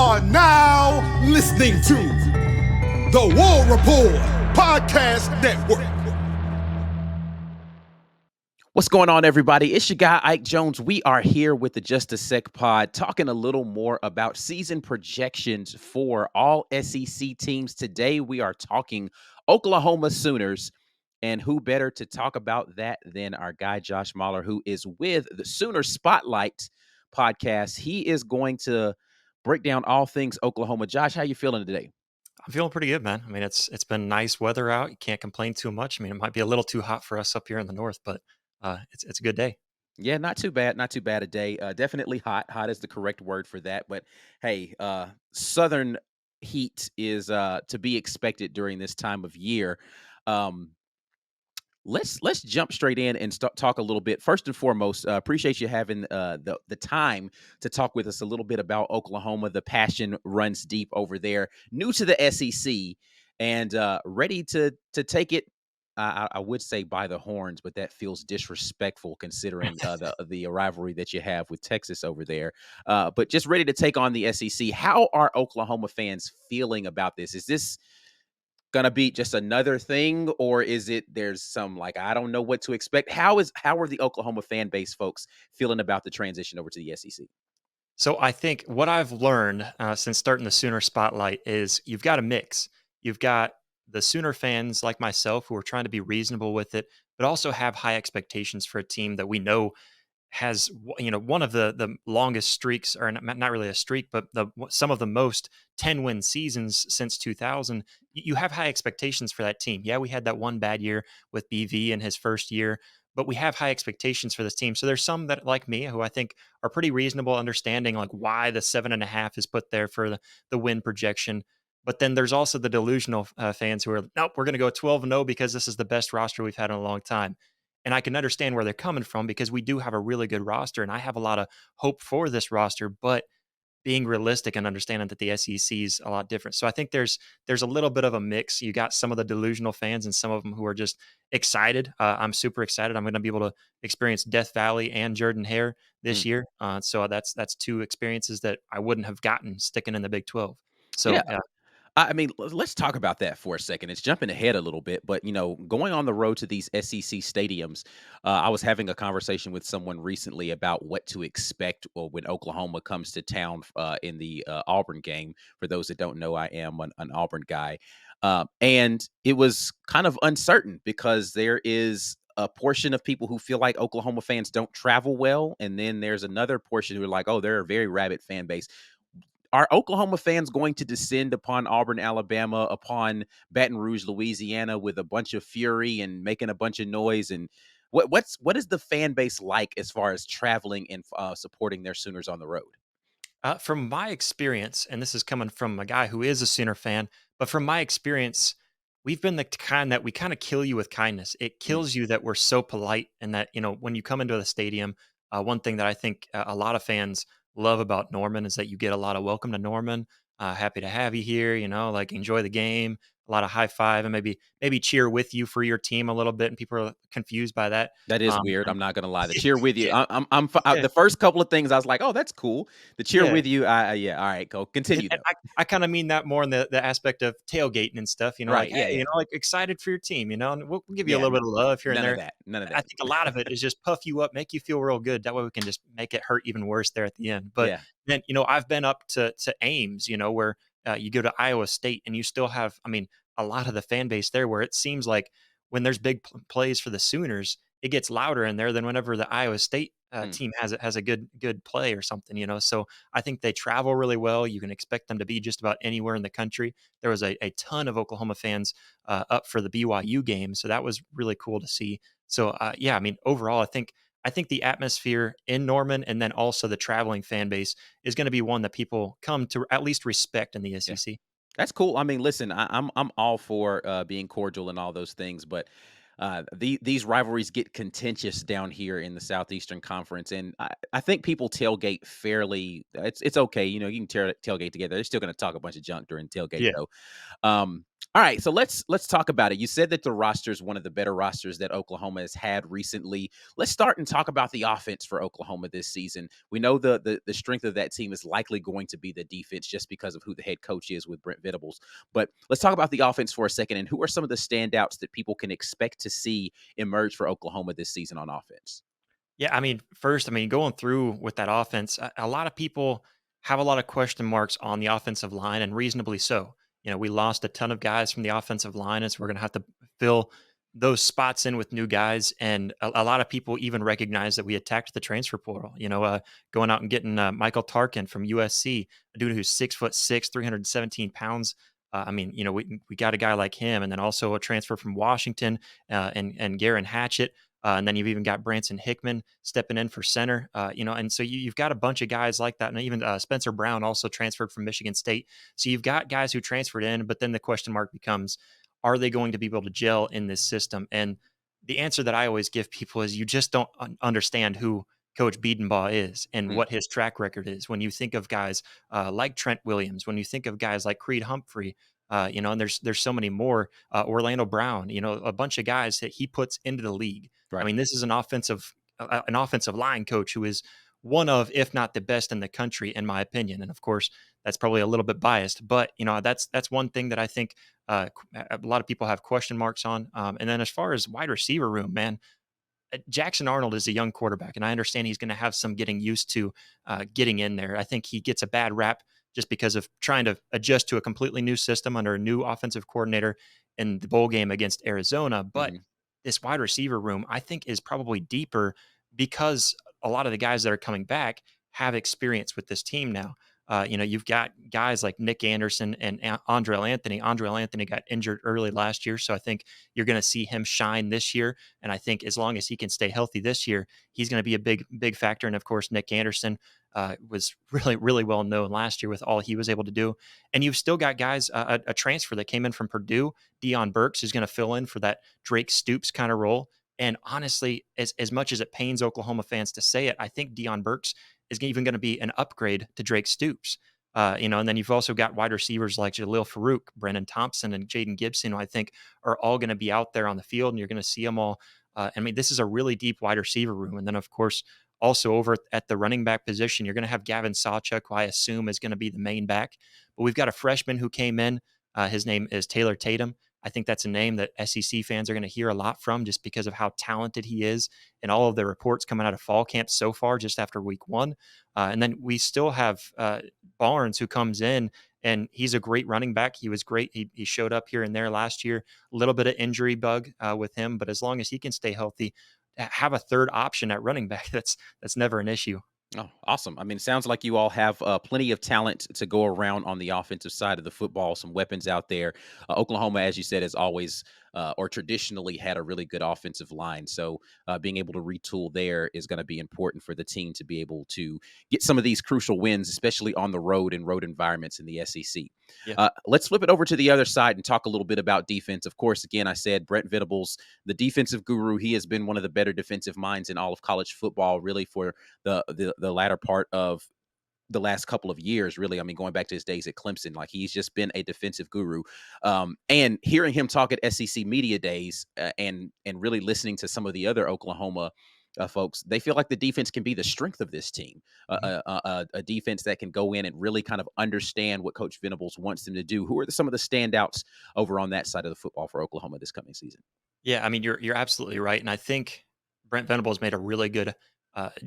are now listening to the War Report Podcast Network. What's going on, everybody? It's your guy, Ike Jones. We are here with the Just a Sec pod, talking a little more about season projections for all SEC teams. Today, we are talking Oklahoma Sooners. And who better to talk about that than our guy, Josh Mahler, who is with the Sooner Spotlight podcast. He is going to break down all things Oklahoma. Josh, how you feeling today? I'm feeling pretty good, man. I mean, it's been nice weather out. You can't complain too much. I mean, it might be a little too hot for us up here in the north, but it's a good day. Yeah, not too bad. Not too bad a day. Definitely hot. Hot is the correct word for that. But hey, southern heat is to be expected during this time of year. Um, let's jump straight in and talk a little bit. First and foremost, appreciate you having the time to talk with us a little bit about Oklahoma. The passion runs deep over there. New to the SEC and ready to take it. I would say by the horns, but that feels disrespectful considering the rivalry that you have with Texas over there. But just ready to take on the SEC. How are Oklahoma fans feeling about this? Is this gonna be just another thing, or is it there's some like I don't know what to expect? How are the Oklahoma fan base folks feeling about the transition over to the SEC? So I think what I've learned since starting the Sooner Spotlight is you've got a mix. You've got the Sooner fans like myself who are trying to be reasonable with it, but also have high expectations for a team that we know has one of the longest streaks, or not really a streak, but some of the most 10-win seasons since 2000. You have high expectations for that team. Yeah, we had that one bad year with BV in his first year, but we have high expectations for this team. So there's some that, like me, who I think are pretty reasonable, understanding like why the 7.5 is put there for the win projection. But then there's also the delusional fans who are, nope, we're going to go 12-0 because this is the best roster we've had in a long time. And I can understand where they're coming from because we do have a really good roster and I have a lot of hope for this roster, but being realistic and understanding that the SEC is a lot different. So I think there's a little bit of a mix. You got some of the delusional fans and some of them who are just excited. I'm super excited. I'm going to be able to experience Death Valley and Jordan Hare this year. So that's two experiences that I wouldn't have gotten sticking in the Big 12. So Yeah. I mean, let's talk about that for a second. It's jumping ahead a little bit, but going on the road to these SEC stadiums, I was having a conversation with someone recently about what to expect when Oklahoma comes to town in the Auburn game. For those that don't know, I am an Auburn guy, and it was kind of uncertain because there is a portion of people who feel like Oklahoma fans don't travel well, and then there's another portion who are like, oh, they're a very rabid fan base. Are Oklahoma fans going to descend upon Auburn, Alabama, upon Baton Rouge, Louisiana, with a bunch of fury and making a bunch of noise? And what is the fan base like as far as traveling and supporting their Sooners on the road? From my experience, and this is coming from a guy who is a Sooner fan, but from my experience, we've been the kind that we kind of kill you with kindness. It kills you that we're so polite, and that when you come into the stadium, one thing that I think a lot of fans love about Norman is that you get a lot of welcome to Norman. Happy to have you here. Like enjoy the game. A lot of high five and maybe cheer with you for your team a little bit, and people are confused by that. That is weird. I'm not gonna lie. The cheer with you. Yeah. The first couple of things I was like, oh, that's cool. The cheer with you. Yeah. All right. Go continue. And I kind of mean that more in the aspect of tailgating and stuff. Right. Like hey, like excited for your team. And we'll give you a Yeah, little bit of love here and there. None of that. I think a lot of it is just puff you up, make you feel real good. That way we can just make it hurt even worse there at the end. But then I've been up to Ames, where you go to Iowa State and you still have, a lot of the fan base there where it seems like when there's big plays for the Sooners, it gets louder in there than whenever the Iowa State team has a good play or something. So I think they travel really well. You can expect them to be just about anywhere in the country. There was a ton of Oklahoma fans up for the BYU game, so that was really cool to see. So overall, I think the atmosphere in Norman and then also the traveling fan base is going to be one that people come to at least respect in the SEC. Yeah. That's cool. I mean, listen, I'm all for being cordial and all those things, but these rivalries get contentious down here in the Southeastern Conference, and I think people tailgate fairly. It's okay, you can tailgate together. They're still going to talk a bunch of junk during tailgate, though. All right, so let's talk about it. You said that the roster is one of the better rosters that Oklahoma has had recently. Let's start and talk about the offense for Oklahoma this season. We know the strength of that team is likely going to be the defense just because of who the head coach is with Brent Venables. But let's talk about the offense for a second, and who are some of the standouts that people can expect to see emerge for Oklahoma this season on offense? Yeah, I mean, first, I mean, going through with that offense, a lot of people have a lot of question marks on the offensive line, and reasonably so. You know, we lost a ton of guys from the offensive line, and so we're going to have to fill those spots in with new guys. And a lot of people even recognize that we attacked the transfer portal. Going out and getting Michael Tarkin from USC, a dude who's 6'6", 317 pounds. I mean, we got a guy like him, and then also a transfer from Washington and Garen Hatchett. And then you've even got Branson Hickman stepping in for center, and so you've got a bunch of guys like that. And even Spencer Brown also transferred from Michigan State. So you've got guys who transferred in, but then the question mark becomes, are they going to be able to gel in this system? And the answer that I always give people is you just don't understand who Coach Biedenbaugh is and Mm, what his track record is. When you think of guys like Trent Williams, when you think of guys like Creed Humphrey, and there's so many more, Orlando Brown, a bunch of guys that he puts into the league. I right. mean, this is an offensive line coach who is one of, if not the best in the country, in my opinion. And of course, that's probably a little bit biased, but that's one thing that I think a lot of people have question marks on. And then as far as wide receiver room, man, Jackson Arnold is a young quarterback, and I understand he's going to have some getting used to getting in there. I think he gets a bad rap just because of trying to adjust to a completely new system under a new offensive coordinator in the bowl game against Arizona. But Hmm. this wide receiver room, I think, is probably deeper because a lot of the guys that are coming back have experience with this team now. You've got guys like Nick Anderson and Andrell Anthony. Andrell Anthony got injured early last year, so I think you're going to see him shine this year. And I think as long as he can stay healthy this year, he's going to be a big factor. And of course, Nick Anderson was really, really well known last year with all he was able to do. And you've still got guys, a transfer that came in from Purdue, Deion Burks, who's going to fill in for that Drake Stoops kind of role. And honestly, as much as it pains Oklahoma fans to say it, I think Deion Burks is even going to be an upgrade to Drake Stoops. And then you've also got wide receivers like Jaleel Farouk, Brennan Thompson, and Jaden Gibson, who I think are all going to be out there on the field, and you're going to see them all. I mean, this is a really deep wide receiver room. And then, of course, also over at the running back position, you're going to have Gavin Sawchuk, who I assume is going to be the main back. But we've got a freshman who came in. His name is Taylor Tatum. I think that's a name that SEC fans are going to hear a lot from just because of how talented he is and all of the reports coming out of fall camp so far, just after week one. And then we still have Barnes, who comes in, and he's a great running back. He was great. He showed up here and there last year. A little bit of injury bug with him, but as long as he can stay healthy, have a third option at running back, that's never an issue. Oh, awesome. I mean, it sounds like you all have plenty of talent to go around on the offensive side of the football, some weapons out there. Oklahoma, as you said, has always or traditionally had a really good offensive line. So being able to retool there is going to be important for the team to be able to get some of these crucial wins, especially on the road and road environments in the SEC. Yeah. Let's flip it over to the other side and talk a little bit about defense. Of course, again, I said Brent Venables, the defensive guru. He has been one of the better defensive minds in all of college football, really, for the latter part of the last couple of years, really. I mean, going back to his days at Clemson, like he's just been a defensive guru. And hearing him talk at SEC media days and really listening to some of the other Oklahoma folks, they feel like the defense can be the strength of this team, Mhm. a defense that can go in and really kind of understand what Coach Venables wants them to do. Who are some of the standouts over on that side of the football for Oklahoma this coming season? Yeah, I mean, you're absolutely right, and I think Brent Venables made a really good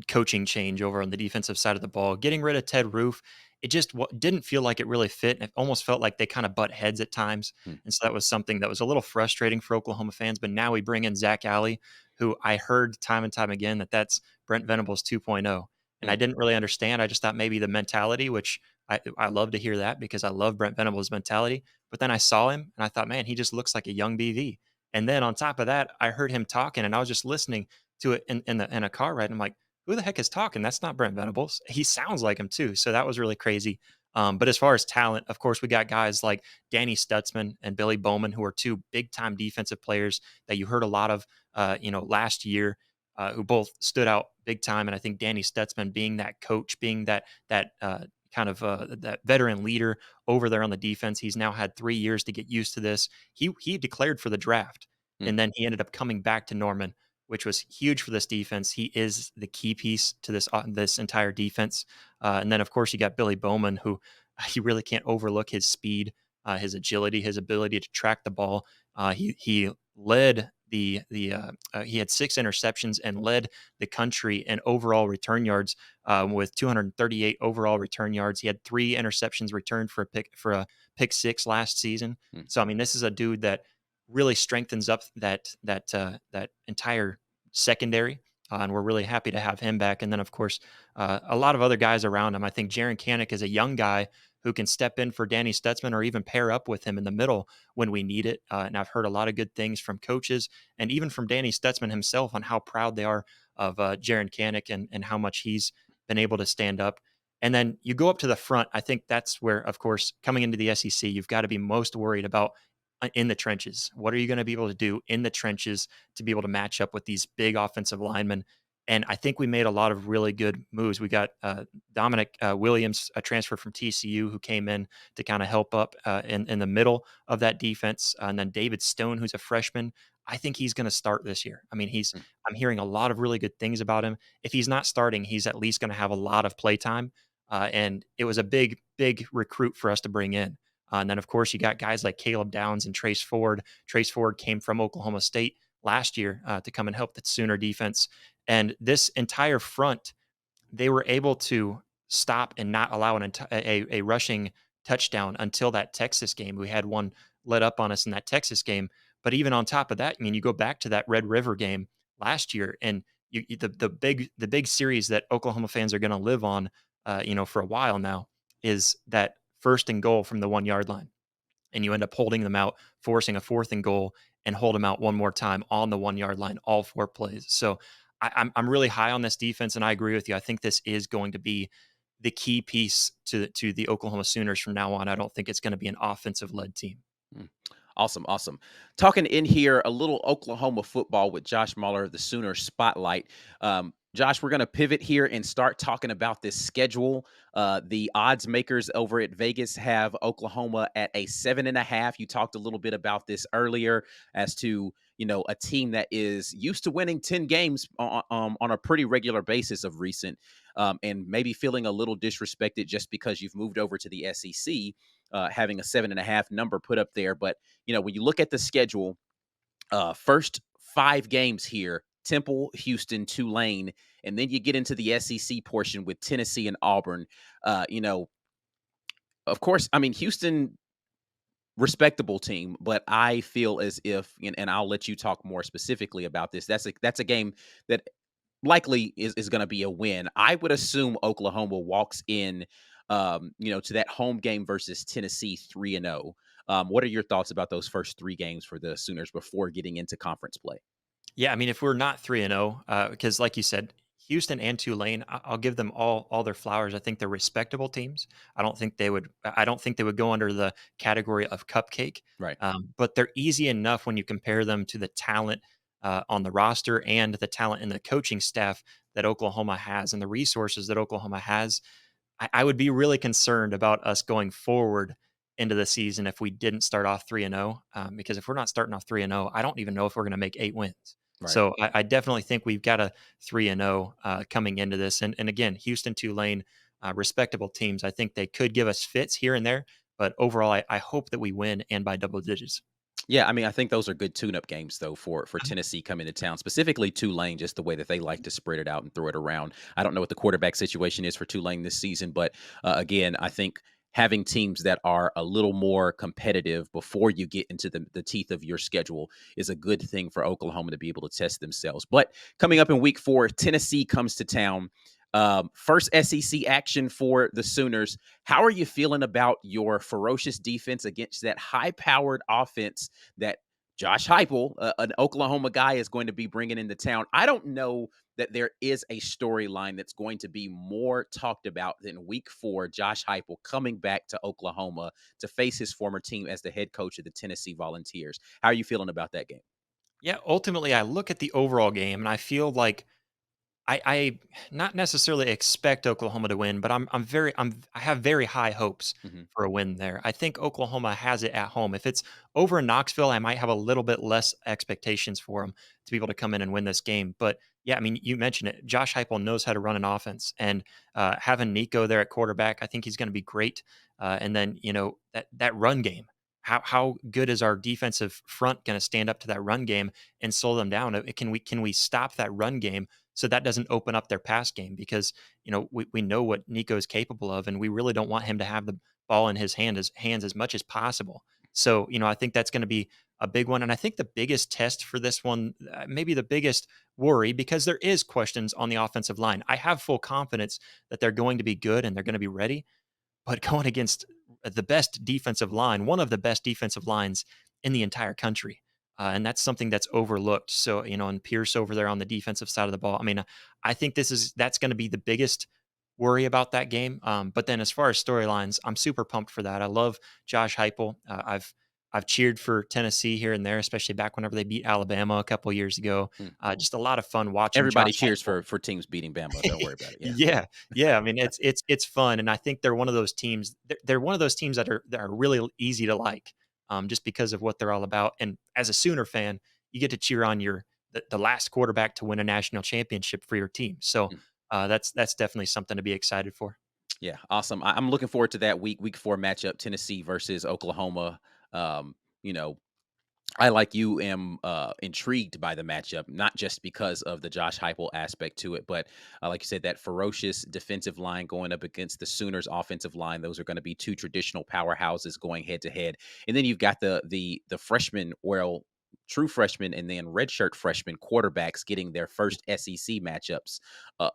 coaching change over on the defensive side of the ball. Getting rid of Ted Roof, it just didn't feel like it really fit, and it almost felt like they kind of butt heads at times. Hmm. And so that was something that was a little frustrating for Oklahoma fans. But now we bring in Zach Alley, who I heard time and time again that's Brent Venables 2.0, and I Hmm. didn't really understand. I just thought maybe the mentality, which I love to hear that because I love Brent Venables' mentality. But then I saw him, and I thought, man, he just looks like a young BV. And then on top of that, I heard him talking, and I was just listening to it in a car ride. And I'm like, who the heck is talking? That's not Brent Venables. He sounds like him too. So that was really crazy. But as far as talent, of course, we got guys like Danny Stutzman and Billy Bowman, who are two big time defensive players that you heard a lot of, last year, who both stood out big time. And I think Danny Stutzman being that coach, being that kind of that veteran leader over there on the defense. He's now had 3 years to get used to this. He declared for the draft, Mm. and then he ended up coming back to Norman, which was huge for this defense. He is the key piece to this entire defense. And then, of course, you got Billy Bowman, who you really can't overlook his speed, his agility, his ability to track the ball. He led he had 6 interceptions and led the country in overall return yards with 238 overall return yards. He had 3 interceptions returned for a pick 6 last season. Mm. So I mean, this is a dude that really strengthens up that entire secondary. And we're really happy to have him back. And then, of course, a lot of other guys around him. I think Jaron Kanik is a young guy who can step in for Danny Stutzman or even pair up with him in the middle when we need it. And I've heard a lot of good things from coaches and even from Danny Stutzman himself on how proud they are of Jaron Kanik and how much he's been able to stand up. And then you go up to the front. I think that's where, of course, coming into the SEC, you've got to be most worried about in the trenches. What are you going to be able to do in the trenches to be able to match up with these big offensive linemen? And I think we made a lot of really good moves. We got Dominic Williams, a transfer from TCU, who came in to kind of help up in the middle of that defense. And then David Stone, who's a freshman. I think he's going to start this year. I mean, Mm. I'm hearing a lot of really good things about him. If he's not starting, he's at least going to have a lot of play time. And it was a big, big recruit for us to bring in. And then, of course, you got guys like Caleb Downs and Trace Ford. Trace Ford came from Oklahoma State last year to come and help the Sooner defense. And this entire front, they were able to stop and not allow a rushing touchdown until that Texas game. We had one let up on us in that Texas game. But even on top of that, I mean, you go back to that Red River game last year, and the big series that Oklahoma fans are going to live on, for a while now, is that 1st and goal from the 1 yard line, and you end up holding them out, forcing a 4th and goal, and hold them out one more time on the 1 yard line, all 4 plays. So I'm really high on this defense, and I agree with you. I think this is going to be the key piece to the Oklahoma Sooners from now on. I don't think it's going to be an offensive led team. Mm. Awesome, awesome. Talking in here a little Oklahoma football with Josh Mahler, the Sooner Spotlight. Josh, we're going to pivot here and start talking about this schedule. The odds makers over at Vegas have Oklahoma at a 7.5. You talked a little bit about this earlier as to, a team that is used to winning 10 games on a pretty regular basis of recent, and maybe feeling a little disrespected just because you've moved over to the SEC. Having a 7.5 number put up there. But, when you look at the schedule, first 5 games here, Temple, Houston, Tulane, and then you get into the SEC portion with Tennessee and Auburn. Of course, I mean, Houston, respectable team, but I feel as if, and I'll let you talk more specifically about this. That's a game that likely is going to be a win. I would assume Oklahoma walks in, to that home game versus Tennessee 3-0. What are your thoughts about those first 3 games for the Sooners before getting into conference play? Yeah, I mean, if we're not 3-0, because like you said, Houston and Tulane, I'll give them all their flowers. I think they're respectable teams. I don't think they would go under the category of cupcake. Right. But they're easy enough when you compare them to the talent on the roster and the talent in the coaching staff that Oklahoma has and the resources that Oklahoma has. I would be really concerned about us going forward into the season if we didn't start off 3-0, because if we're not starting off 3-0, I don't even know if we're going to make 8 wins. Right. So I definitely think we've got a 3-0 coming into this. And again, Houston, Tulane, respectable teams. I think they could give us fits here and there, but overall, I hope that we win and by double digits. Yeah, I mean, I think those are good tune-up games, though, for Tennessee coming to town, specifically Tulane, just the way that they like to spread it out and throw it around. I don't know what the quarterback situation is for Tulane this season, but again, I think having teams that are a little more competitive before you get into the teeth of your schedule is a good thing for Oklahoma to be able to test themselves. But coming up in week 4, Tennessee comes to town. First SEC action for the Sooners. How are you feeling about your ferocious defense against that high-powered offense that Josh Heupel, an Oklahoma guy, is going to be bringing into town? I don't know that there is a storyline that's going to be more talked about than week 4, Josh Heupel coming back to Oklahoma to face his former team as the head coach of the Tennessee Volunteers. How are you feeling about that game? Yeah, ultimately, I look at the overall game and I feel like I not necessarily expect Oklahoma to win, but I have very high hopes Mhm. for a win there. I think Oklahoma has it at home. If it's over in Knoxville, I might have a little bit less expectations for them to be able to come in and win this game. But yeah, I mean, you mentioned it. Josh Heupel knows how to run an offense, and having Nico there at quarterback, I think he's going to be great. And then that run game. How good is our defensive front going to stand up to that run game and slow them down? Can we stop that run game so that doesn't open up their pass game? Because we know what Nico is capable of, and we really don't want him to have the ball in his hands as much as possible. So I think that's going to be a big one. And I think the biggest test for this one, maybe the biggest worry, because there is questions on the offensive line. I have full confidence that they're going to be good and they're going to be ready, but going against the best defensive line, one of the best defensive lines in the entire country. And that's something that's overlooked. So, and Pierce over there on the defensive side of the ball. I mean, I think that's going to be the biggest worry about that game. But then as far as storylines, I'm super pumped for that. I love Josh Heupel. I've cheered for Tennessee here and there, especially back whenever they beat Alabama a couple years ago. Mm. Just a lot of fun watching Everybody Josh cheers Heupel. for teams beating Bama. Don't worry about it. Yeah. Yeah, yeah. I mean, it's fun, and I think they're one of those teams. They're one of those teams that are really easy to like, just because of what they're all about. And as a Sooner fan, you get to cheer on the last quarterback to win a national championship for your team. So Mm. that's definitely something to be excited for. Yeah, awesome. I'm looking forward to that week 4 matchup, Tennessee versus Oklahoma. Um, you know, I, like you, am intrigued by the matchup, not just because of the Josh Heupel aspect to it, but like you said, that ferocious defensive line going up against the Sooners' offensive line. Those are going to be two traditional powerhouses going head to head, and then you've got the freshman, well, true freshmen, and then redshirt freshman quarterbacks getting their first SEC matchups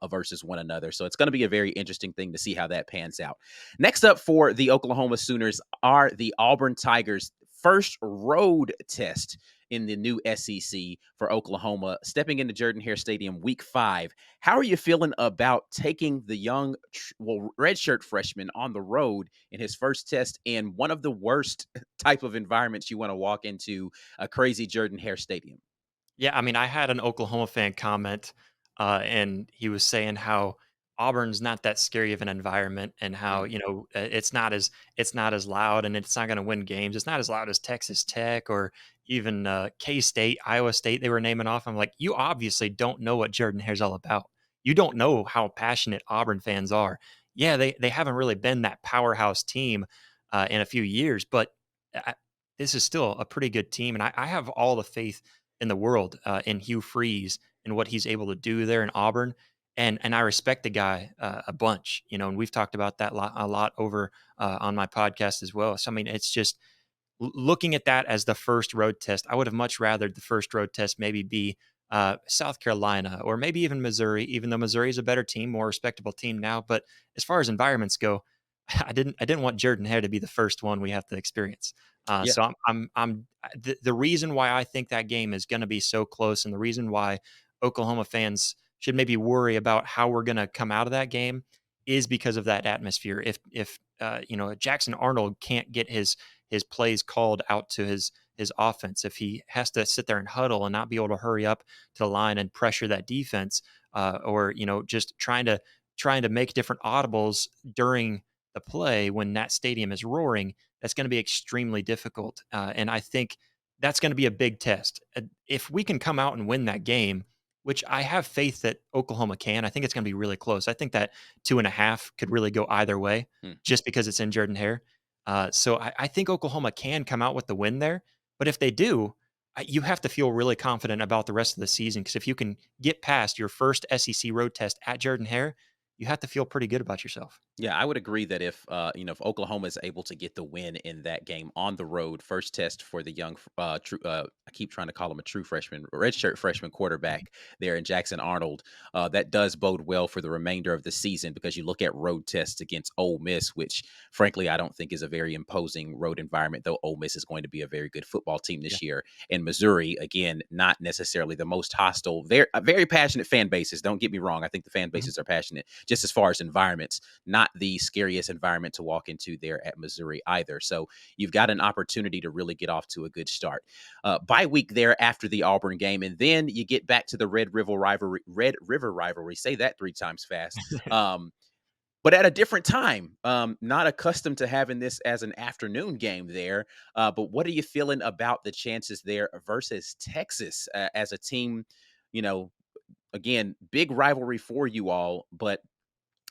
versus one another. So it's going to be a very interesting thing to see how that pans out. Next up for the Oklahoma Sooners are the Auburn Tigers. First road test in the new SEC for Oklahoma, stepping into Jordan-Hare Stadium week 5. How are you feeling about taking the young, redshirt freshman on the road in his first test in one of the worst type of environments you want to walk into, a crazy Jordan-Hare Stadium? Yeah, I mean, I had an Oklahoma fan comment, and he was saying how Auburn's not that scary of an environment, and how Mm. it's not as loud, and it's not going to win games. It's not as loud as Texas Tech or even K State, Iowa State. They were naming off. I'm like, you obviously don't know what Jordan Hare's all about. You don't know how passionate Auburn fans are. Yeah, they haven't really been that powerhouse team in a few years, but uh, this is still a pretty good team, and I have all the faith in the world in Hugh Freeze and what he's able to do there in Auburn. And I respect the guy a bunch, and we've talked about that a lot over on my podcast as well. So I mean, it's just looking at that as the first road test. I would have much rather the first road test maybe be South Carolina or maybe even Missouri, even though Missouri is a better team, more respectable team now. But as far as environments go, I didn't want Jordan Hare to be the first one we have to experience. Yeah. So the reason why I think that game is going to be so close, and the reason why Oklahoma fans should maybe worry about how we're going to come out of that game is because of that atmosphere. If Jackson Arnold can't get his plays called out to his offense, if he has to sit there and huddle and not be able to hurry up to the line and pressure that defense, or just trying to make different audibles during the play when that stadium is roaring, that's going to be extremely difficult. And I think that's going to be a big test. If we can come out and win that game, which I have faith that Oklahoma can, I think it's going to be really close. I think that 2.5 could really go either way Mm. just because it's in Jordan Hare. So I think Oklahoma can come out with the win there. But if they do, you have to feel really confident about the rest of the season, because if you can get past your first SEC road test at Jordan Hare, you have to feel pretty good about yourself. Yeah, I would agree that if Oklahoma is able to get the win in that game on the road, first test for the young, true, I keep trying to call him a true freshman, redshirt freshman quarterback there in Jackson Arnold, that does bode well for the remainder of the season, because you look at road tests against Ole Miss, which frankly I don't think is a very imposing road environment, though Ole Miss is going to be a very good football team Yeah. this year. And Missouri, again, not necessarily the most hostile, very passionate fan bases. Don't get me wrong, I think the fan Mhm. bases are passionate, just as far as environments, not the scariest environment to walk into there at Missouri either. So you've got an opportunity to really get off to a good start. Bye week there after the Auburn game, and then you get back to the Red River rivalry. Red River rivalry. Say that 3 times fast. But at a different time. Not accustomed to having this as an afternoon game there. But what are you feeling about the chances there versus Texas as a team? You know, again, big rivalry for you all, but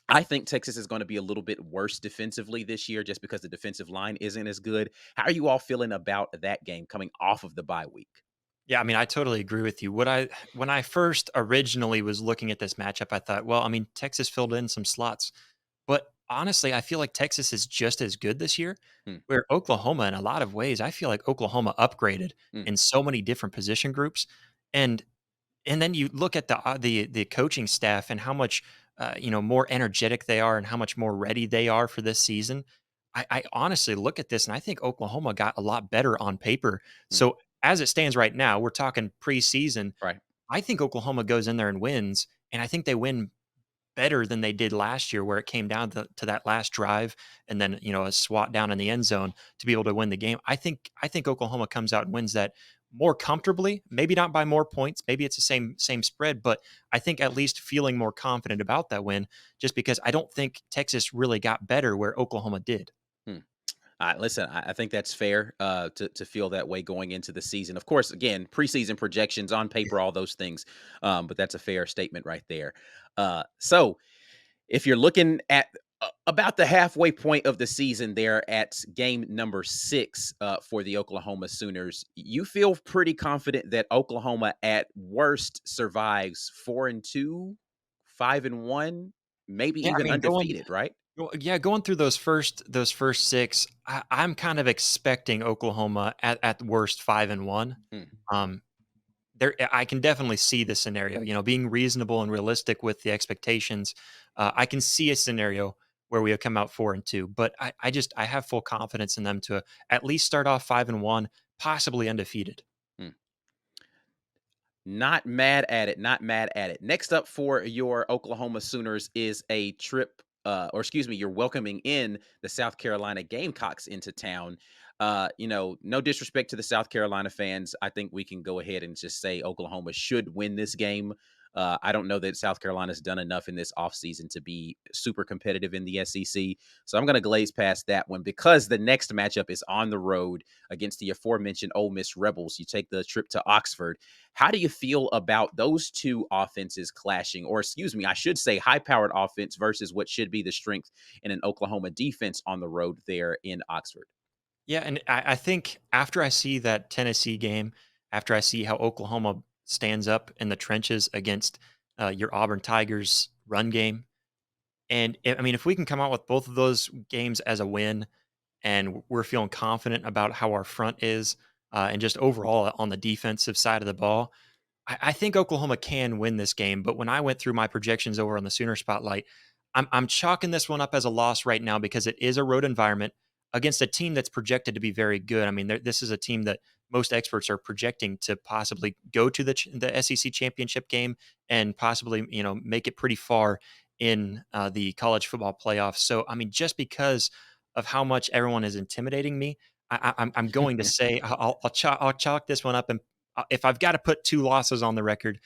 I think Texas is going to be a little bit worse defensively this year just because the defensive line isn't as good. How are you all feeling about that game coming off of the bye week? Yeah, I mean, I totally agree with you. When I first originally was looking at this matchup, I thought, well, I mean, Texas filled in some slots. But honestly, I feel like Texas is just as good this year, Hmm, where Oklahoma, in a lot of ways, I feel like Oklahoma upgraded hmm, in so many different position groups. And then you look at the coaching staff and how much more energetic they are and how much more ready they are for this season. I honestly look at this and I think Oklahoma got a lot better on paper. hmm. So as it stands right now, we're talking preseason. Right. I think Oklahoma goes in there and wins, and I think they win better than they did last year, where it came down to that last drive and then a swat down in the end zone to be able to win the game. I think Oklahoma comes out and wins that more comfortably. Maybe not by more points. Maybe it's the same spread, but I think at least feeling more confident about that win, just because I don't think Texas really got better where Oklahoma did. Hmm. Listen, I think that's fair to feel that way going into the season. Of course, again, preseason projections on paper, all those things, but that's a fair statement right there. So if you're looking at about the halfway point of the season there at game number 6 for the Oklahoma Sooners, you feel pretty confident that Oklahoma at worst survives 4-2, 5-1, maybe Yeah, I even mean, undefeated, right? going through those first six, I'm kind of expecting Oklahoma at worst 5-1. Hmm. Um, I can definitely see the scenario, being reasonable and realistic with the expectations. I can see a scenario where we have come out 4-2, but I have full confidence in them to at least start off 5-1, possibly undefeated. Hmm. Not mad at it. Not mad at it. Next up for your Oklahoma Sooners is a trip, or excuse me, you're welcoming in the South Carolina Gamecocks into town. No disrespect to the South Carolina fans. I think we can go ahead and just say Oklahoma should win this game. I don't know that South Carolina's done enough in this offseason to be super competitive in the SEC. So I'm going to glaze past that one because the next matchup is on the road against the aforementioned Ole Miss Rebels. You take the trip to Oxford. How do you feel about those two offenses clashing? Or, excuse me, I should say high powered offense versus what should be the strength in an Oklahoma defense on the road there in Oxford? Yeah, and I think after I see that Tennessee game, after I see how Oklahoma stands up in the trenches against your Auburn Tigers run game, and I mean, if we can come out with both of those games as a win, and we're feeling confident about how our front is, and just overall on the defensive side of the ball, I think Oklahoma can win this game. But when I went through my projections over on the Sooner Spotlight, I'm chalking this one up as a loss right now because it is a road environment against a team that's projected to be very good. I mean, this is a team that most experts are projecting to possibly go to the SEC championship game and possibly make it pretty far in the college football playoffs. So I mean, just because of how much everyone is intimidating me, I'm going to say I'll chalk this one up, and if I've got to put two losses on the record,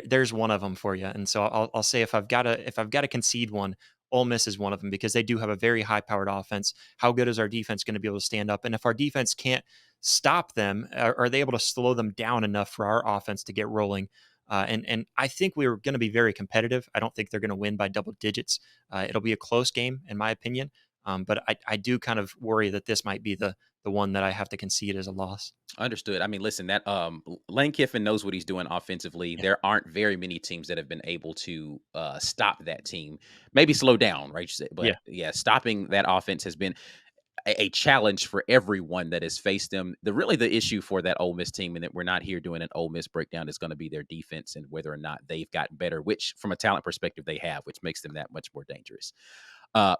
there's one of them for you. And so I'll say if I've got to concede one, Ole Miss is one of them because they do have a very high powered offense. How good is our defense going to be able to stand up? And if our defense can't stop them, are they able to slow them down enough for our offense to get rolling? And I think we're going to be very competitive. I don't think they're going to win by double digits. It'll be a close game, in my opinion. But I do kind of worry that this might be the one that I have to concede as a loss. Understood. I mean, listen, that Lane Kiffin knows what he's doing offensively. Yeah. There aren't very many teams that have been able to stop that team. Maybe slow down, right? But Yeah. yeah, stopping that offense has been a challenge for everyone that has faced them. The issue for that Ole Miss team, and that we're not here doing an Ole Miss breakdown, is going to be their defense and whether or not they've gotten better, which from a talent perspective they have, which makes them that much more dangerous.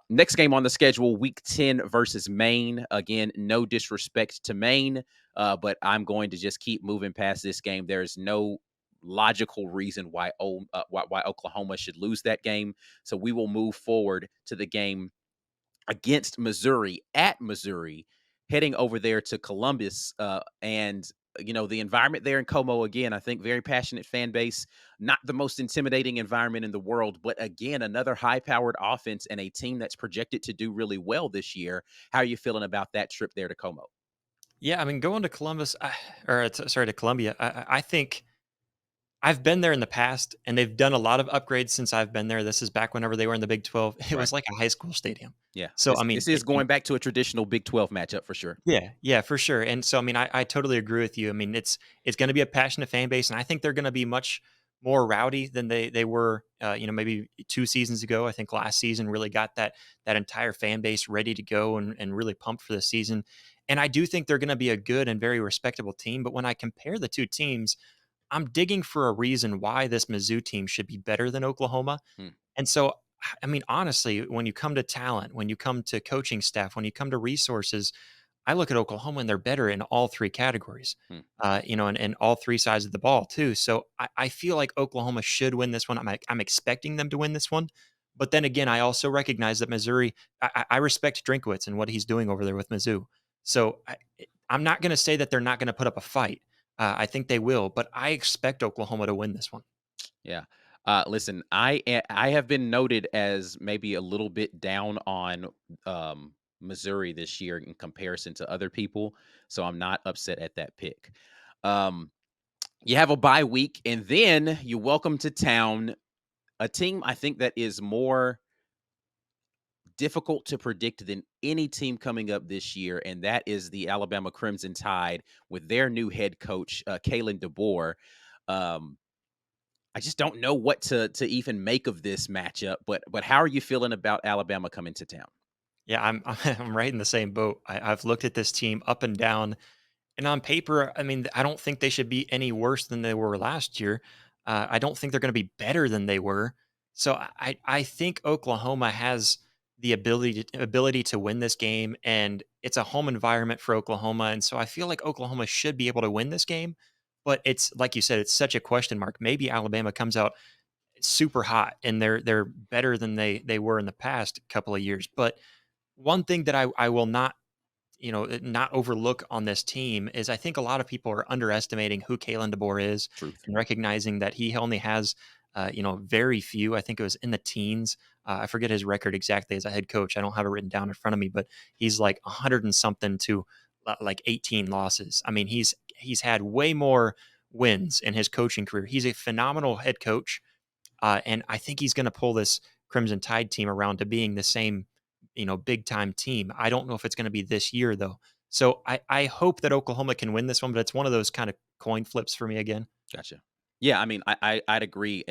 Next game on the schedule, Week 10 versus Maine. Again, no disrespect to Maine, but I'm going to just keep moving past this game. There's no logical reason why Oklahoma should lose that game. So we will move forward to the game against Missouri at Missouri, heading over there to Columbus. And the environment there in Como, again, I think very passionate fan base, not the most intimidating environment in the world, but again, another high powered offense and a team that's projected to do really well this year. How are you feeling about that trip there to Como? Yeah, I mean, going to Columbus, sorry, to Columbia, I think I've been there in the past, and they've done a lot of upgrades since I've been there. This is back whenever they were in the Big 12. It Right. was like a high school stadium. Yeah. So, This, I mean, this is going back to a traditional Big 12 matchup for sure. yeah, yeah, for sure. And so, I mean, I totally agree with you. I mean, it's going to be a passionate fan base, and I think they're going to be much more rowdy than they were, maybe 2 seasons ago. I think last season really got that entire fan base ready to go and really pumped for the season. And I do think they're going to be a good and very respectable team. But when I compare the two teams, I'm digging for a reason why this Mizzou team should be better than Oklahoma. Hmm, And so, I mean, honestly, when you come to talent, when you come to coaching staff, when you come to resources, I look at Oklahoma and they're better in all three categories, hmm. and all three sides of the ball too. So I feel like Oklahoma should win this one. I'm expecting them to win this one. But then again, I also recognize that Missouri, I respect Drinkwitz and what he's doing over there with Mizzou. So I'm not going to say that they're not going to put up a fight. I think they will, but I expect Oklahoma to win this one. Yeah. Listen, I have been noted as maybe a little bit down on Missouri this year in comparison to other people, so I'm not upset at that pick. Um, you have a bye week, and then you welcome to town a team I think that is more difficult to predict than any team coming up this year, and that is the Alabama Crimson Tide with their new head coach, Kalen DeBoer. Um, I just don't know what to even make of this matchup. But how are you feeling about Alabama coming to town? Yeah, I'm right in the same boat. I've looked at this team up and down. And on paper, I mean, I don't think they should be any worse than they were last year. I don't think they're going to be better than they were. So I think Oklahoma has the ability to win this game, and it's a home environment for Oklahoma, and so I feel like Oklahoma should be able to win this game. But it's like you said, it's such a question mark. Maybe Alabama comes out super hot, and they're better than they were in the past couple of years. But one thing that I will not overlook on this team is I think a lot of people are underestimating who Kalen DeBoer is Truth. and recognizing that he only has, very few. I think it was in the teens. I forget his record exactly as a head coach. I don't have it written down in front of me, but he's like 100 and something to like 18 losses. I mean, he's had way more wins in his coaching career. He's a phenomenal head coach, and I think he's going to pull this Crimson Tide team around to being the same, big time team. I don't know if it's going to be this year though. So I hope that Oklahoma can win this one, but it's one of those kind of coin flips for me again. Gotcha. Yeah, I mean, I'd agree.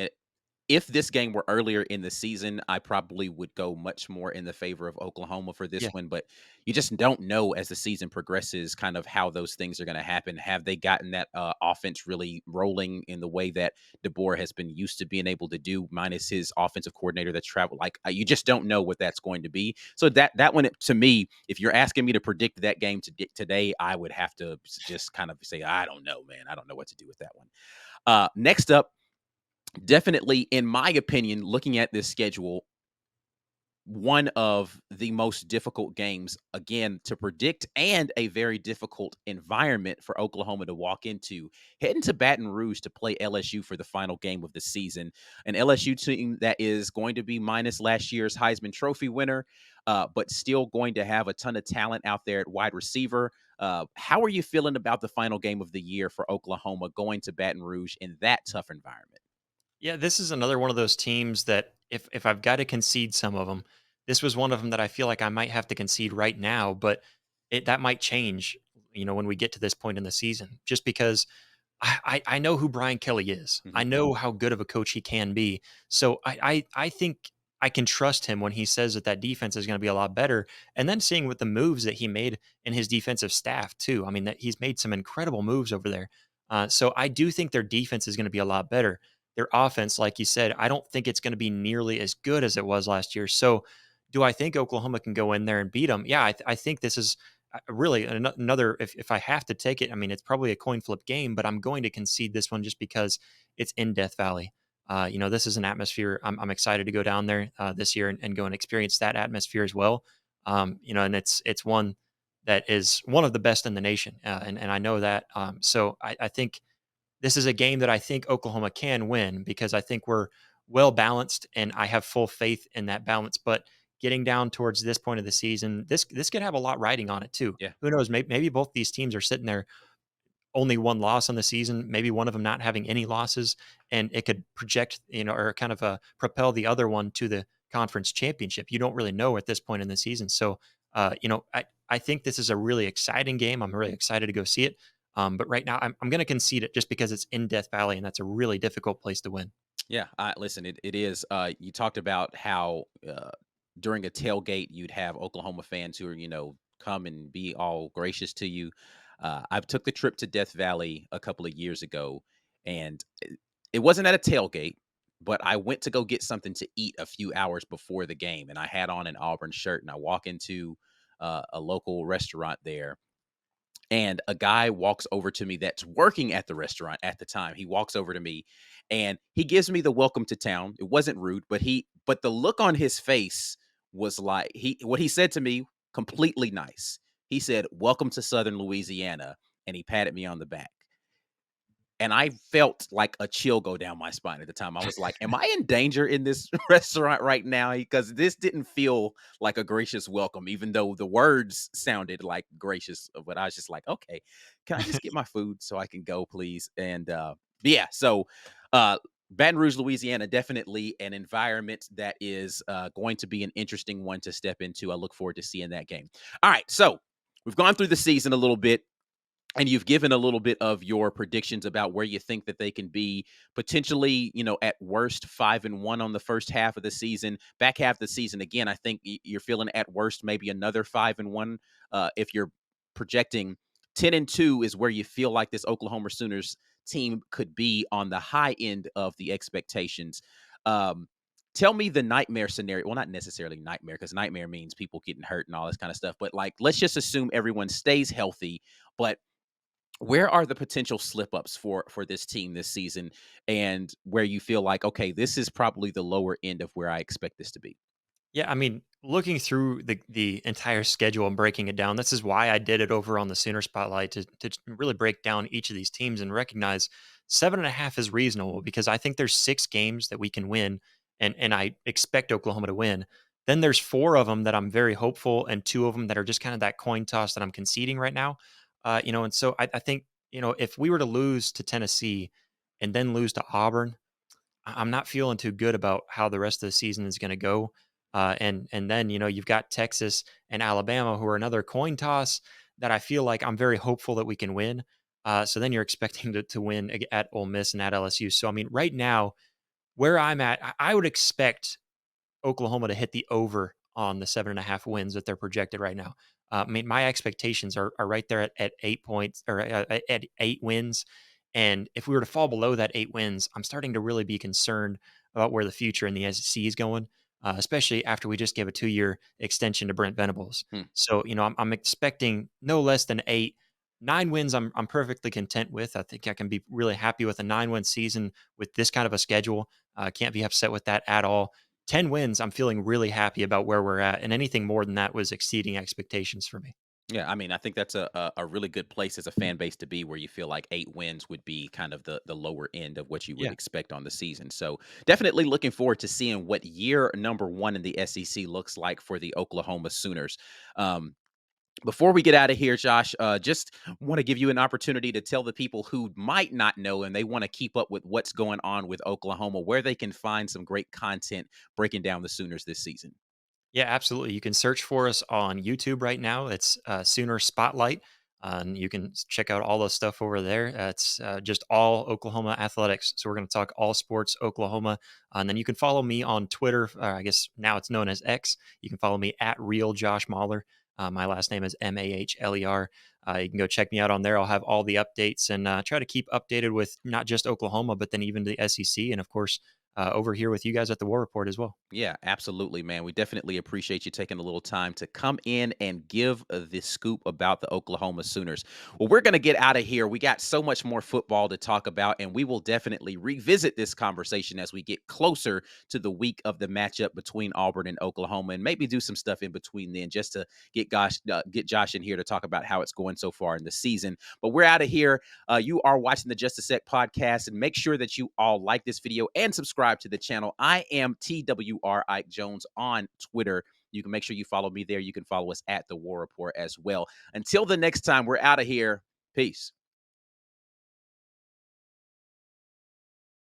If this game were earlier in the season, I probably would go much more in the favor of Oklahoma for this Yeah. one. But you just don't know as the season progresses, kind of how those things are going to happen. Have they gotten that offense really rolling in the way that DeBoer has been used to being able to do, minus his offensive coordinator that's traveled? Like you just don't know what that's going to be. So that one to me, if you're asking me to predict that game today, I would have to just kind of say, I don't know, man. I don't know what to do with that one. Next up, definitely, in my opinion, looking at this schedule, one of the most difficult games, again, to predict and a very difficult environment for Oklahoma to walk into. Heading to Baton Rouge to play LSU for the final game of the season. An LSU team that is going to be minus last year's Heisman Trophy winner, but still going to have a ton of talent out there at wide receiver. How are you feeling about the final game of the year for Oklahoma going to Baton Rouge in that tough environment? Yeah, this is another one of those teams that if I've got to concede some of them, this was one of them that I feel like I might have to concede right now, but that might change, when we get to this point in the season, just because I know who Brian Kelly is. I Mhm. know how good of a coach he can be. So I think I can trust him when he says that defense is going to be a lot better. And then seeing with the moves that he made in his defensive staff too. I mean, that he's made some incredible moves over there. So I do think their defense is going to be a lot better. Their offense, like you said, I don't think it's going to be nearly as good as it was last year. So do I think Oklahoma can go in there and beat them? Yeah, I think this is really another, if I have to take it, I mean, it's probably a coin flip game, but I'm going to concede this one just because it's in Death Valley. This is an atmosphere. I'm excited to go down there this year and go and experience that atmosphere as well. And it's one that is one of the best in the nation, and I know that. So I think this is a game that I think Oklahoma can win because I think we're well balanced, and I have full faith in that balance. But getting down towards this point of the season, this could have a lot riding on it too. Yeah. Who knows? Maybe both these teams are sitting there only one loss on the season, maybe one of them not having any losses, and it could project, or kind of propel the other one to the conference championship. You don't really know at this point in the season. So, I think this is a really exciting game. I'm really excited to go see it. But right now, I'm going to concede it just because it's in Death Valley, and that's a really difficult place to win. Yeah, listen, it is. You talked about how during a tailgate you'd have Oklahoma fans who are, come and be all gracious to you. I took the trip to Death Valley a couple of years ago, and it wasn't at a tailgate, but I went to go get something to eat a few hours before the game, and I had on an Auburn shirt, and I walk into a local restaurant there, and a guy walks over to me that's working at the restaurant at the time. He walks over to me and he gives me the welcome to town. It wasn't rude, but the look on his face was like what he said to me, completely nice. He said, "Welcome to Southern Louisiana," and he patted me on the back. And I felt like a chill go down my spine at the time. I was like, "Am I in danger in this restaurant right now?" Because this didn't feel like a gracious welcome, even though the words sounded like gracious. But I was just like, "Okay, can I just get my food so I can go, please?" And yeah, so uh, Baton Rouge, Louisiana, definitely an environment that is going to be an interesting one to step into. I look forward to seeing that game. All right, so we've gone through the season a little bit, and you've given a little bit of your predictions about where you think that they can be potentially, at worst 5-1 on the first half of the season. Back half of the season, again, I think you're feeling at worst maybe another 5-1. If you're projecting 10-2 is where you feel like this Oklahoma Sooners team could be on the high end of the expectations. Um, Tell me the nightmare scenario. Well, not necessarily nightmare, because nightmare means people getting hurt and all this kind of stuff. But like, let's just assume everyone stays healthy. But where are the potential slip ups for this team this season, and where you feel like, okay, this is probably the lower end of where I expect this to be? Yeah, I mean, looking through the entire schedule and breaking it down, this is why I did it over on the Sooner Spotlight to really break down each of these teams and recognize 7.5 is reasonable because I think there's 6 games that we can win, and I expect Oklahoma to win. Then there's 4 of them that I'm very hopeful, and 2 of them that are just kind of that coin toss that I'm conceding right now. And so I think if we were to lose to Tennessee and then lose to Auburn, I'm not feeling too good about how the rest of the season is going to go. And then you've got Texas and Alabama, who are another coin toss that I feel like I'm very hopeful that we can win. So then you're expecting to win at Ole Miss and at LSU. So I mean, right now where I'm at, I would expect Oklahoma to hit the over on the 7.5 wins that they're projected right now. I mean, my expectations are right there at 8 points, or at 8 wins. And if we were to fall below that 8 wins, I'm starting to really be concerned about where the future in the SEC is going, especially after we just gave a 2-year extension to Brent Venables. Hmm. So, I'm expecting no less than 8. 9 wins, I'm perfectly content with. I think I can be really happy with a 9-win season with this kind of a schedule. Can't be upset with that at all. 10 wins, I'm feeling really happy about where we're at, and anything more than that was exceeding expectations for me. Yeah, I mean, I think that's a really good place as a fan base to be, where you feel like 8 wins would be kind of the lower end of what you would Yeah. expect on the season. So definitely looking forward to seeing what year number one in the SEC looks like for the Oklahoma Sooners. Um, Before we get out of here, Josh, just want to give you an opportunity to tell the people who might not know and they want to keep up with what's going on with Oklahoma, where they can find some great content breaking down the Sooners this season. Yeah, absolutely. You can search for us on YouTube right now. It's Sooner Spotlight. And you can check out all the stuff over there. It's just all Oklahoma athletics. So we're going to talk all sports Oklahoma. And then you can follow me on Twitter. I guess now it's known as X. You can follow me at Real Josh Mahler. My last name is Mahler. You can go check me out on there. I'll have all the updates and try to keep updated with not just Oklahoma, but then even the SEC and, of course, over here with you guys at the War Report as well. Yeah, absolutely, man. We definitely appreciate you taking a little time to come in and give the scoop about the Oklahoma Sooners. Well, we're going to get out of here. We got so much more football to talk about, and we will definitely revisit this conversation as we get closer to the week of the matchup between Auburn and Oklahoma, and maybe do some stuff in between then just to get Josh in here to talk about how it's going so far in the season. But we're out of here. You are watching the Just a Sec podcast, and make sure that you all like this video and subscribe to the channel. I am TWR Ike Jones on Twitter. You can make sure you follow me there. You can follow us at The War Report as well. Until the next time, we're out of here. Peace.